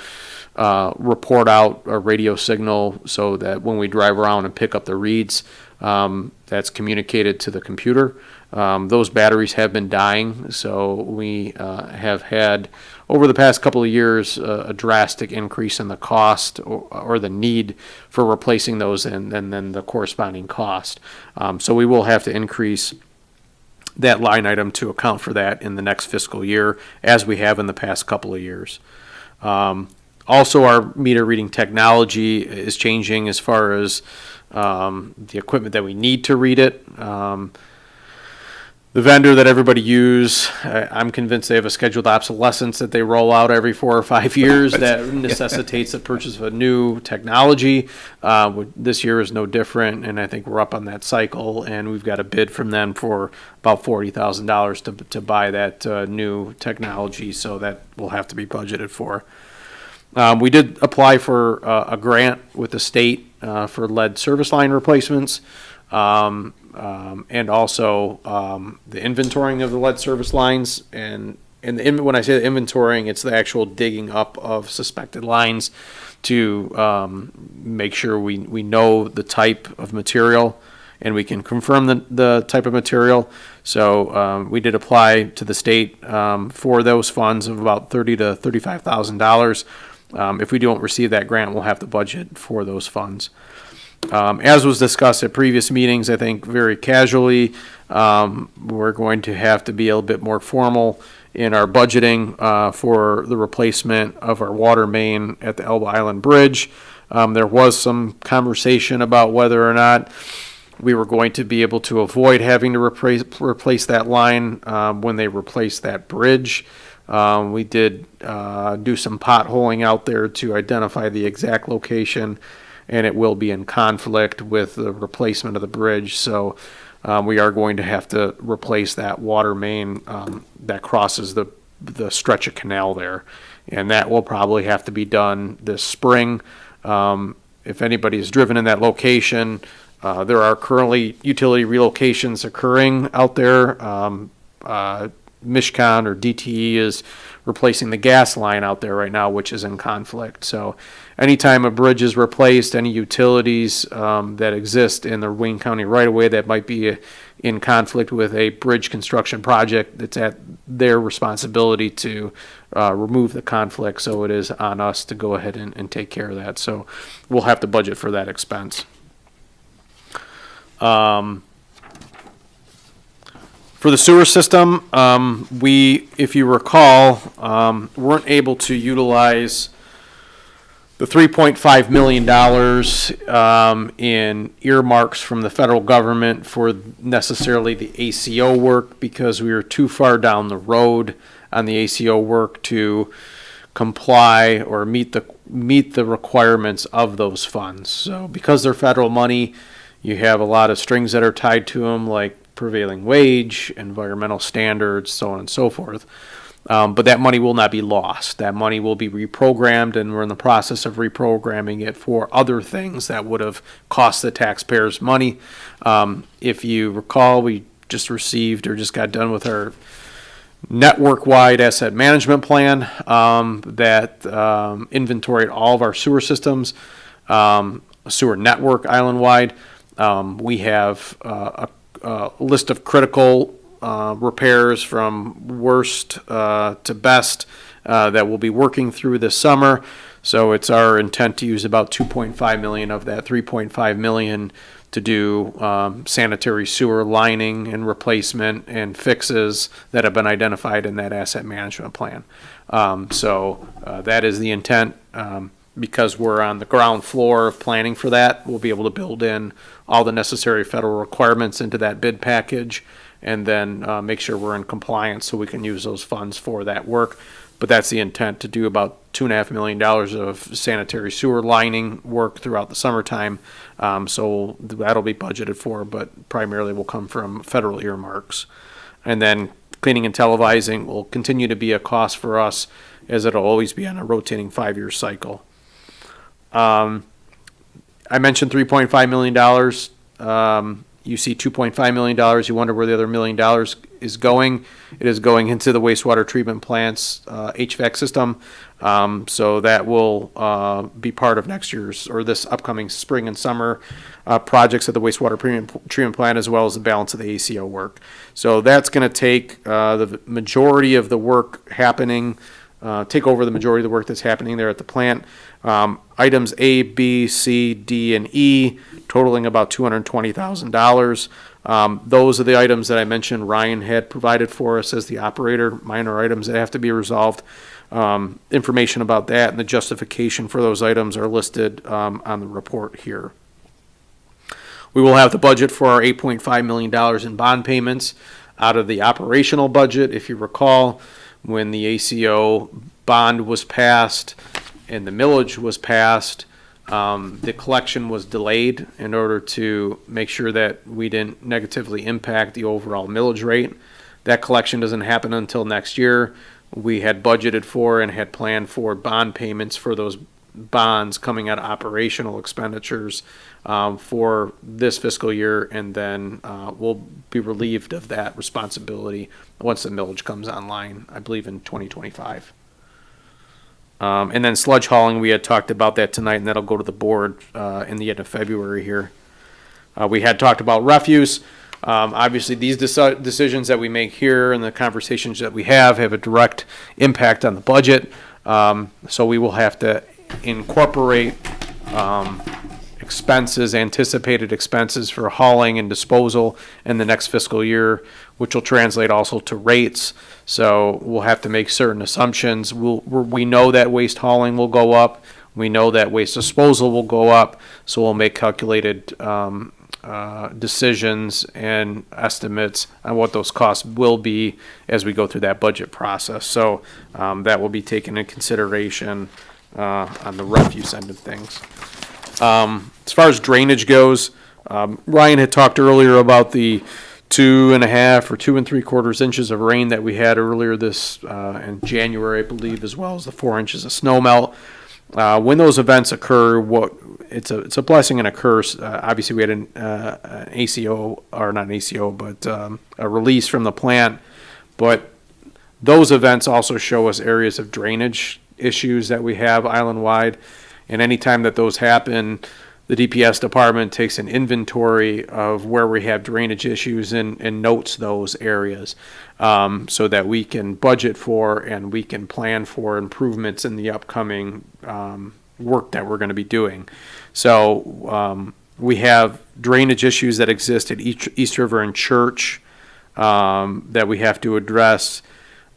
report out a radio signal, so that when we drive around and pick up the reads, that's communicated to the computer. Those batteries have been dying, so we have had, over the past couple of years, a drastic increase in the cost or the need for replacing those, and then the corresponding cost. So we will have to increase that line item to account for that in the next fiscal year, as we have in the past couple of years. Also, our meter reading technology is changing as far as the equipment that we need to read it. The vendor that everybody use, I'm convinced they have a scheduled obsolescence that they roll out every 4 or 5 years that necessitates the purchase of a new technology. This year is no different, and I think we're up on that cycle, and we've got a bid from them for about $40,000 to buy that new technology, so that will have to be budgeted for. We did apply for a grant with the state for lead service line replacements. And also the inventorying of the lead service lines, and when I say the inventorying, it's the actual digging up of suspected lines to make sure we know the type of material and we can confirm the type of material. So we did apply to the state for those funds of about $30,000 to $35,000. If we don't receive that grant, we'll have to budget for those funds. As was discussed at previous meetings, I think very casually, we're going to have to be a little bit more formal in our budgeting for the replacement of our water main at the Elba Island Bridge. There was some conversation about whether or not we were going to be able to avoid having to replace that line when they replace that bridge. We did do some potholing out there to identify the exact location, and it will be in conflict with the replacement of the bridge. So we are going to have to replace that water main that crosses the stretch of canal there. And that will probably have to be done this spring. If anybody has driven in that location, there are currently utility relocations occurring out there. Mishcon or DTE is replacing the gas line out there right now, which is in conflict. So anytime a bridge is replaced, any utilities that exist in the Wayne County right-of-way that might be in conflict with a bridge construction project, it's at their responsibility to remove the conflict. So it is on us to go ahead and take care of that. So we'll have to budget for that expense. For the sewer system, we, if you recall, weren't able to utilize the $3.5 million in earmarks from the federal government for necessarily the ACO work because we were too far down the road on the ACO work to comply or meet the requirements of those funds. So because they're federal money, you have a lot of strings that are tied to them, like prevailing wage, environmental standards, so on and so forth. But that money will not be lost. That money will be reprogrammed, and we're in the process of reprogramming it for other things that would have cost the taxpayers money. If you recall, we just received or just got done with our network-wide asset management plan that inventoried all of our sewer systems, sewer network island-wide. We have a list of critical repairs from worst to best that we'll be working through this summer. So it's our intent to use about $2.5 million of that $3.5 million to do sanitary sewer lining and replacement and fixes that have been identified in that asset management plan. So that is the intent. Because we're on the ground floor of planning for that, we'll be able to build in all the necessary federal requirements into that bid package and then make sure we're in compliance so we can use those funds for that work. But that's the intent, to do about $2.5 million of sanitary sewer lining work throughout the summertime. So that'll be budgeted for, but primarily will come from federal earmarks. And then cleaning and televising will continue to be a cost for us, as it'll always be on a rotating 5-year cycle. I mentioned $3.5 million. You see $2.5 million. You wonder where the other $1 million is going. It is going into the wastewater treatment plant's HVAC system. So that will be part of next year's or this upcoming spring and summer projects at the wastewater treatment plant, as well as the balance of the ACO work. So that's going to take the majority of the work happening. Take over the majority of the work that's happening there at the plant. Items A, B, C, D, and E totaling about $220,000. Those are the items that I mentioned Ryan had provided for us as the operator, minor items that have to be resolved. Information about that and the justification for those items are listed on the report here. We will have the budget for our $8.5 million in bond payments. out of the operational budget. If you recall, when the ACO bond was passed and the millage was passed, the collection was delayed in order to make sure that we didn't negatively impact the overall millage rate. That collection doesn't happen until next year. We had budgeted for and had planned for bond payments for those bonds coming out of operational expenditures for this fiscal year, and then we'll be relieved of that responsibility once the millage comes online, I believe in 2025. And then sludge hauling, we had talked about that tonight, and that'll go to the board in the end of February here. We had talked about refuse. Obviously, these decisions that we make here and the conversations that we have a direct impact on the budget. So we will have to incorporate expenses, anticipated expenses for hauling and disposal in the next fiscal year, which will translate also to rates. So we'll have to make certain assumptions. We know that waste hauling will go up. We know that waste disposal will go up. So we'll make calculated decisions and estimates on what those costs will be as we go through that budget process. So that will be taken into consideration on the refuse end of things. As far as drainage goes, Ryan had talked earlier about the 2.5 or 2 3/4 inches of rain that we had earlier this in January, I believe, as well as the 4 inches of snow melt. When those events occur, it's a blessing and a curse. Obviously, we had an ACO, or not an ACO, but a release from the plant. But those events also show us areas of drainage issues that we have island-wide. And anytime that those happen, the DPS department takes an inventory of where we have drainage issues and notes those areas so that we can budget for and we can plan for improvements in the upcoming work that we're going to be doing. So we have drainage issues that exist at East River and Church that we have to address,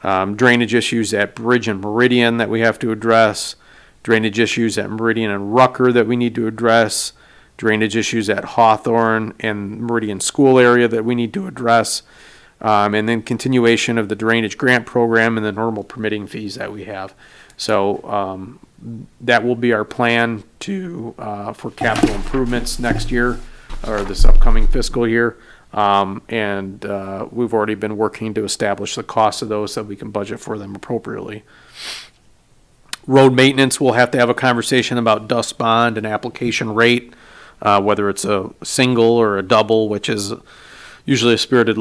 drainage issues at Bridge and Meridian that we have to address, drainage issues at Meridian and Rucker that we need to address, drainage issues at Hawthorne and Meridian School area that we need to address, and then continuation of the drainage grant program and the normal permitting fees that we have. So that will be our plan for capital improvements next year or this upcoming fiscal year. And we've already been working to establish the cost of those so that we can budget for them appropriately. Road maintenance, we'll have to have a conversation about dust bond and application rate, whether it's a single or a double, which is usually a spirited,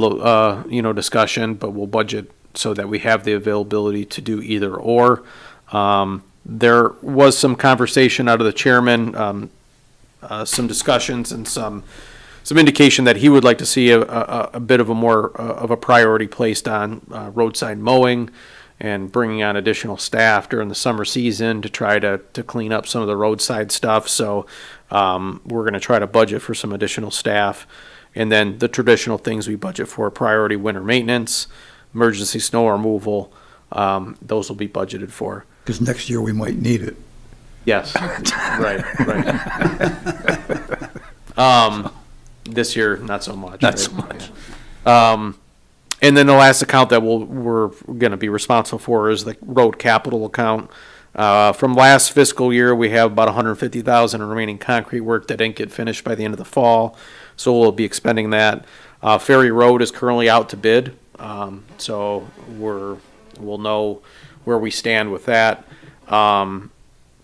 discussion, but we'll budget so that we have the availability to do either or. There was some conversation out of the chairman, some discussions and some indication that he would like to see a bit of a more of a priority placed on roadside mowing and bringing on additional staff during the summer season to try to clean up some of the roadside stuff. So we're going to try to budget for some additional staff. And then the traditional things we budget for: priority winter maintenance, emergency snow removal. Those will be budgeted for. Because next year we might need it. Yes, right. This year, not so much. Not so much. And then the last account that we're going to be responsible for is the road capital account. From last fiscal year, we have about $150,000 in remaining concrete work that didn't get finished by the end of the fall, so we'll be expending that. Ferry Road is currently out to bid, so we'll know where we stand with that.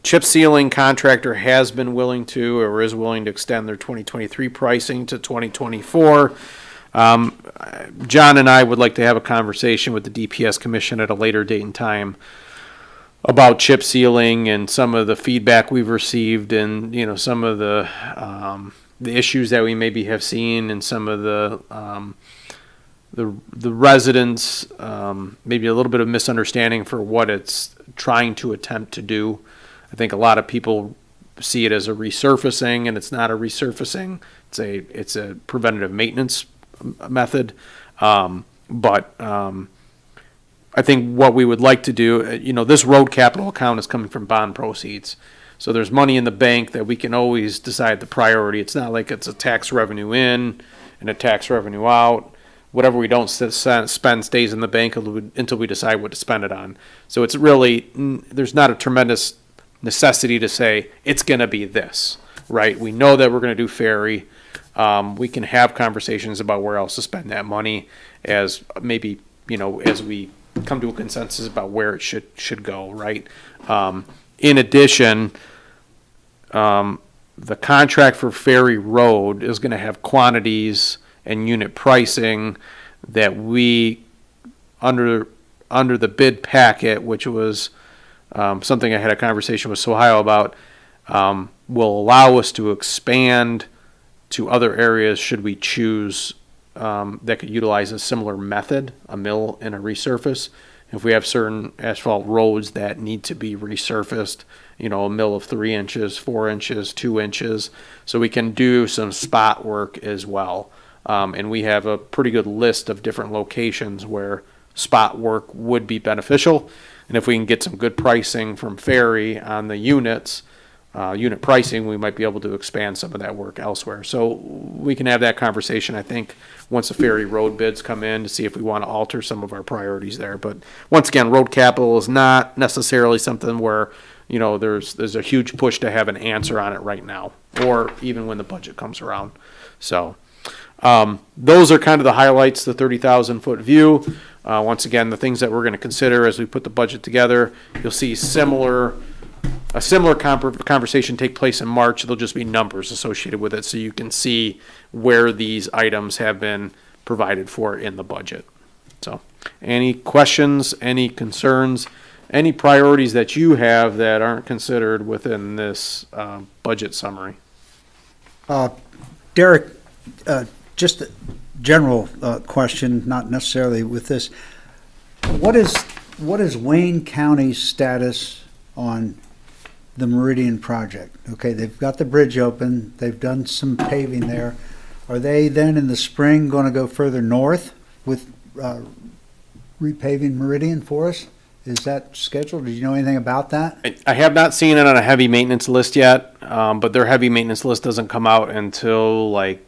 Chip sealing contractor has been willing to, or is willing to, extend their 2023 pricing to 2024. John and I would like to have a conversation with the DPS Commission at a later date and time about chip sealing and some of the feedback we've received, and some of the issues that we maybe have seen, and some of the residents maybe a little bit of misunderstanding for what it's trying to attempt to do. I think a lot of people see it as a resurfacing, and it's not a resurfacing. It's a preventative maintenance method. But I think what we would like to do, this road capital account is coming from bond proceeds. So there's money in the bank that we can always decide the priority. It's not like it's a tax revenue in and a tax revenue out. whatever we don't spend stays in the bank until we decide what to spend it on. So it's really, there's not a tremendous necessity to say it's going to be this, right? We know that we're going to do ferry. We can have conversations about where else to spend that money as maybe, as we come to a consensus about where it should go, right? In addition, the contract for Ferry Road is going to have quantities and unit pricing that we, under the bid packet, which was something I had a conversation with Sohio about, will allow us to expand to other areas should we choose that could utilize a similar method, a mill and a resurface. If we have certain asphalt roads that need to be resurfaced, a mill of 3 inches, 4 inches, 2 inches, so we can do some spot work as well. And we have a pretty good list of different locations where spot work would be beneficial. And if we can get some good pricing from Ferry on the unit pricing, we might be able to expand some of that work elsewhere. So we can have that conversation, I think, once the Ferry Road bids come in to see if we want to alter some of our priorities there. But once again, road capital is not necessarily something where, there's a huge push to have an answer on it right now, or even when the budget comes around. So those are kind of the highlights, the 30,000 foot view. Once again, the things that we're going to consider as we put the budget together, you'll see a similar conversation take place in March. There'll just be numbers associated with it, so you can see where these items have been provided for in the budget. So, any questions, any concerns, any priorities that you have that aren't considered within this budget summary? Derek, just a general question, not necessarily with this. What is Wayne County's status on the Meridian project? Okay, they've got the bridge open, they've done some paving there. Are they then in the spring going to go further north with repaving Meridian for us? Is that scheduled? Do you know anything about that? I have not seen it on a heavy maintenance list yet, but their heavy maintenance list doesn't come out until like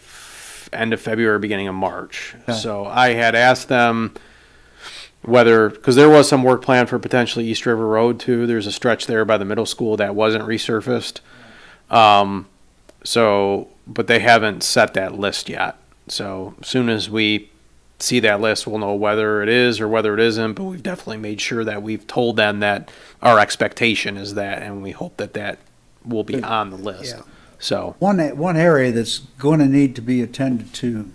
end of February, beginning of March. Okay. So I had asked them whether, because there was some work planned for potentially East River Road too. There's a stretch there by the middle school that wasn't resurfaced. But they haven't set that list yet. So as soon as we see that list, we'll know whether it is or whether it isn't, but we've definitely made sure that we've told them that our expectation is that, and we hope that that will be on the list. Yeah. So One area that's going to need to be attended to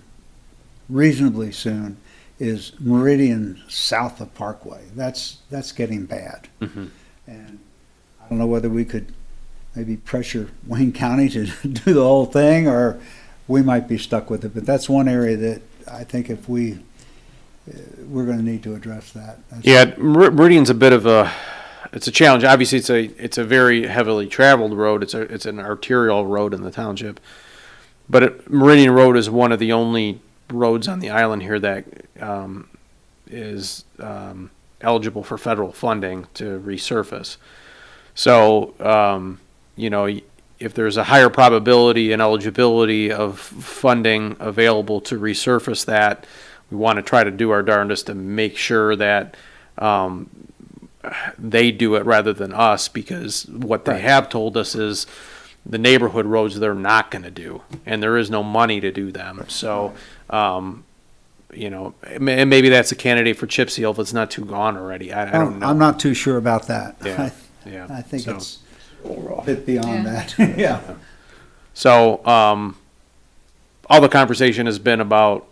reasonably soon is Meridian south of Parkway. That's getting bad. Mhm. And I don't know whether we could maybe pressure Wayne County to do the whole thing, or we might be stuck with it. But that's one area that I think if we're going to need to address that. yeah, Meridian's a bit of it's a challenge. Obviously, it's a very heavily traveled road. It's an arterial road in the township, but Meridian Road is one of the only roads on the island here that is eligible for federal funding to resurface. So, if there's a higher probability and eligibility of funding available to resurface that, we want to try to do our darndest to make sure that they do it rather than us, because what they have told us is the neighborhood roads they're not going to do, and there is no money to do them. So, and maybe that's a candidate for chip seal if it's not too gone already. I don't know. I'm not too sure about that. Yeah. Yeah. I think So- it's a bit beyond Yeah. that. Yeah. So, all the conversation has been about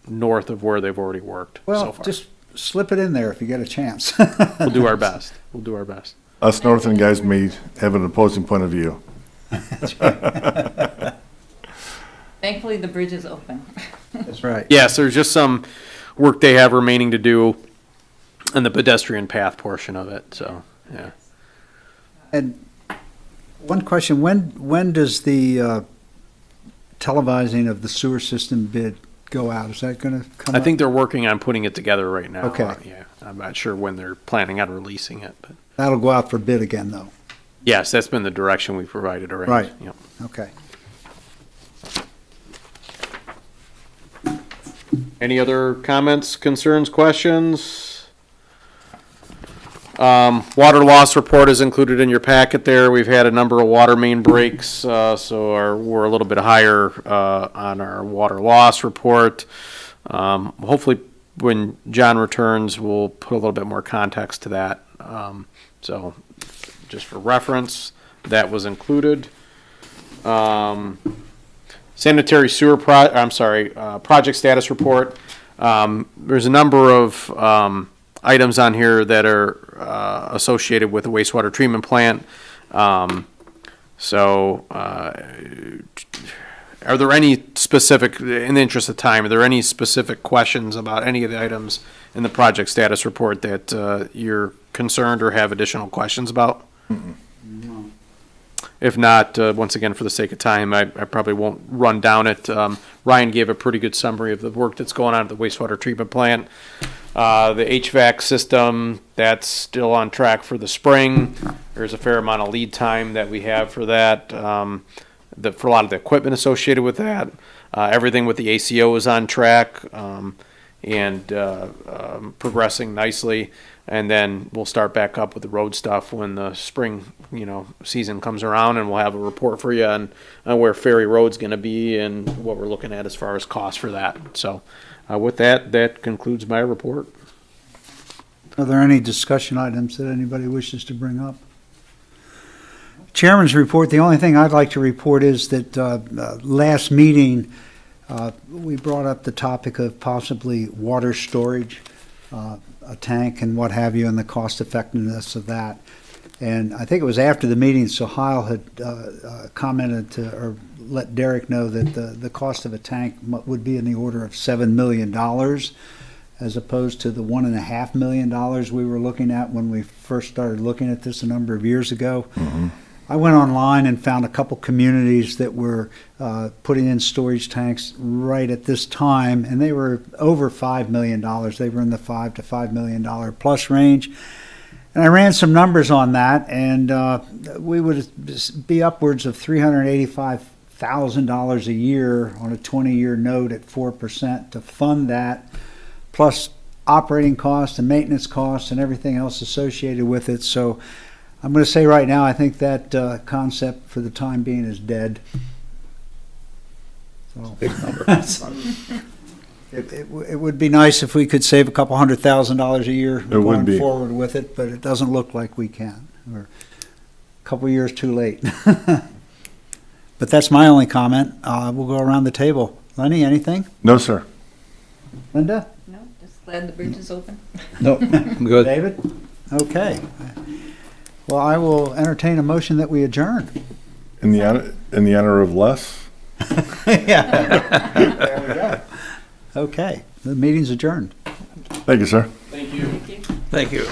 north of where they've already worked so Well, far. just slip it in there if you get a chance. We'll do our best. We'll do our best. Us northern guys may have an opposing point of view. Thankfully, the bridge is open. That's right. Yes, there's just some work they have remaining to do in the pedestrian path portion of it, so, yeah. And one question, when does the televising of the sewer system bid go out? Is that going to come I up? think they're working on putting it together right now. Okay. Yeah, I'm not sure when they're planning on releasing it, but, That'll go out for bid again, though. yes, that's been the direction we provided already. Right. Yep. Okay. Any other comments, concerns, questions? Water loss report is included in your packet there. We've had a number of water main breaks, so we're a little bit higher on our water loss report. Hopefully, when John returns, we'll put a little bit more context to that. So, just for reference, that was included. Sanitary sewer project status report. There's a number of items on here that are associated with the wastewater treatment plant. Are there any specific, in the interest of time, are there any specific questions about any of the items in the project status report that you're concerned or have additional questions about? Mm-mm. If not, once again, for the sake of time, I probably won't run down it. Ryan gave a pretty good summary of the work that's going on at the wastewater treatment plant. The HVAC system, that's still on track for the spring. There's a fair amount of lead time that we have for that, for a lot of the equipment associated with that. Everything with the ACO is on track and progressing nicely. And then we'll start back up with the road stuff when the spring, season comes around, and we'll have a report for you on where Ferry Road's going to be and what we're looking at as far as cost for that. So, with that concludes my report. Are there any discussion items that anybody wishes to bring up? Chairman's report, the only thing I'd like to report is that last meeting, we brought up the topic of possibly water storage, a tank and what have you, and the cost effectiveness of that. And I think it was after the meeting, Sohail had commented or let Derek know that the cost of a tank would be in the order of $7 million, as opposed to the $1.5 million we were looking at when we first started looking at this a number of years ago. Mm-hmm. I went online and found a couple communities that were putting in storage tanks right at this time, and they were over $5 million. They were in the $5 to $5 million plus range. And I ran some numbers on that, and we would be upwards of $385,000 a year on a 20-year note at 4% to fund that, plus operating costs and maintenance costs and everything else associated with it. So I'm going to say right now, I think that concept for the time being is dead. So, Big number. it would be nice if we could save a couple $100,000 a year would going be. forward with it, but it doesn't look like we can. We're a couple years too late. But that's my only comment. We'll go around the table. Lenny, anything? No, sir. Linda? No, just glad the bridge is open. No, I'm good. David? Okay. Well, I will entertain a motion that we adjourn. In the honor of Les? Yeah. There we go. Okay, the meeting's adjourned. Thank you, sir. Thank you. Thank you. Thank you.